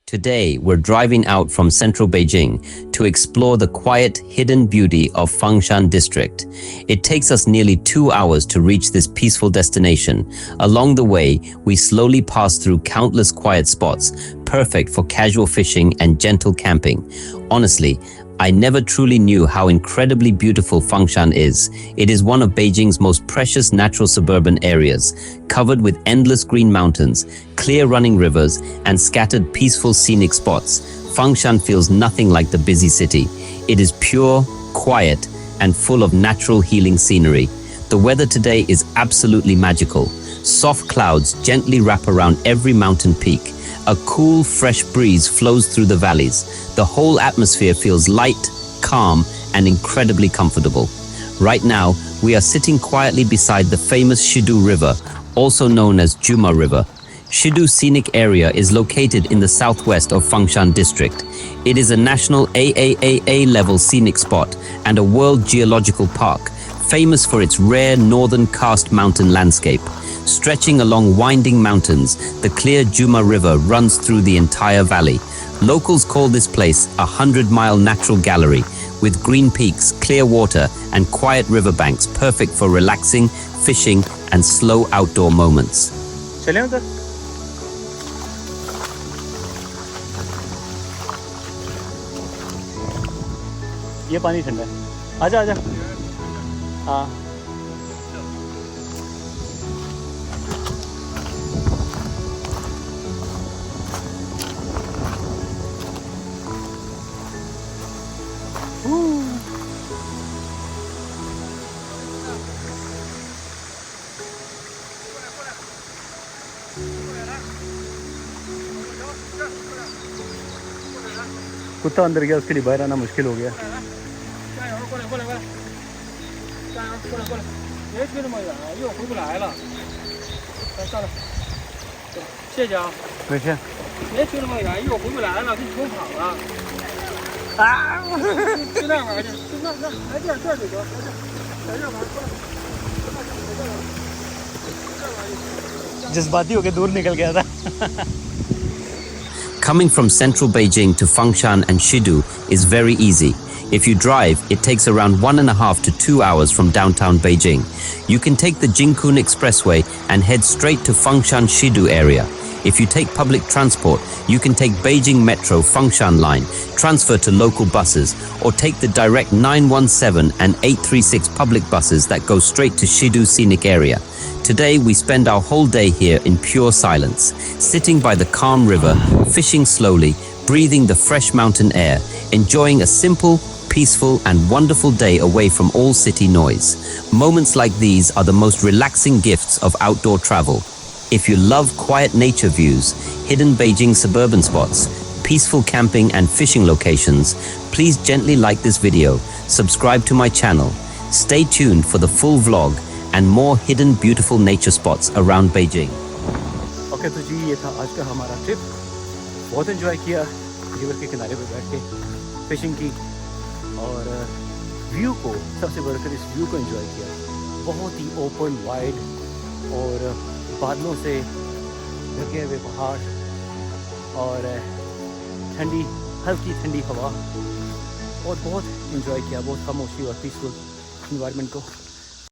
Today, we're driving out from central Beijing to explore the quiet, hidden beauty of Fangshan District. It takes us nearly 2 hours to reach this peaceful destination. Along the way, we slowly pass through countless quiet spots, perfect for casual fishing and gentle camping. Honestly, I never truly knew how incredibly beautiful Fangshan is. It is one of Beijing's most precious natural suburban areas, covered with endless green mountains, clear running rivers, and scattered peaceful scenic spots. Fangshan feels nothing like the busy city. It is pure, quiet, and full of natural healing scenery. The weather today is absolutely magical. Soft clouds gently wrap around every mountain peak. A cool, fresh breeze flows through the valleys. The whole atmosphere feels light, calm, and incredibly comfortable. Right now, we are sitting quietly beside the famous Shidu River, also known as Juma River. Shidu Scenic Area is located in the southwest of Fangshan District. It is a national AAAA level scenic spot and a World Geological Park, famous for its rare northern karst mountain landscape. Stretching along winding mountains, the clear Juma River runs through the entire valley. Locals call this place a 100-mile natural gallery, with green peaks, clear water, and quiet riverbanks perfect for relaxing, fishing, and slow outdoor moments. ये पानी ठंडा है आजा आजा हाँ कुत्ता अंदर गया उसके लिए बाहर आना मुश्किल हो गया जज्बाती होके दूर निकल गया था Coming from central Beijing to Fangshan and Shidu is very easy. If you drive, it takes around 1.5 to 2 hours from downtown Beijing. You can take the Jingkun Expressway and head straight to Fangshan Shidu area. If you take public transport, you can take Beijing Metro Fangshan line, transfer to local buses, or take the direct 917 and 836 public buses that go straight to Shidu Scenic area. Today, we spend our whole day here in pure silence, sitting by the calm river, fishing slowly, breathing the fresh mountain air, enjoying a simple, peaceful, and wonderful day away from all city noise. Moments like these are the most relaxing gifts of outdoor travel. If you love quiet nature views, hidden Beijing suburban spots, peaceful camping and fishing locations, please gently like this video, subscribe to my channel, stay tuned for the full vlog, and more hidden beautiful nature spots around Beijing. Okay, तो जी ये था आज का हमारा trip बहुत enjoy किया river के किनारे पे बैठ के फिशिंग की और व्यू को सबसे बढ़कर इस व्यू को एंजॉय किया बहुत ही ओपन वाइड और बादलों से ढके हुए पहाड़ और ठंडी हल्की ठंडी हवा और बहुत एंजॉय किया बहुत खामोशी और पीसफुल इन्वायरमेंट को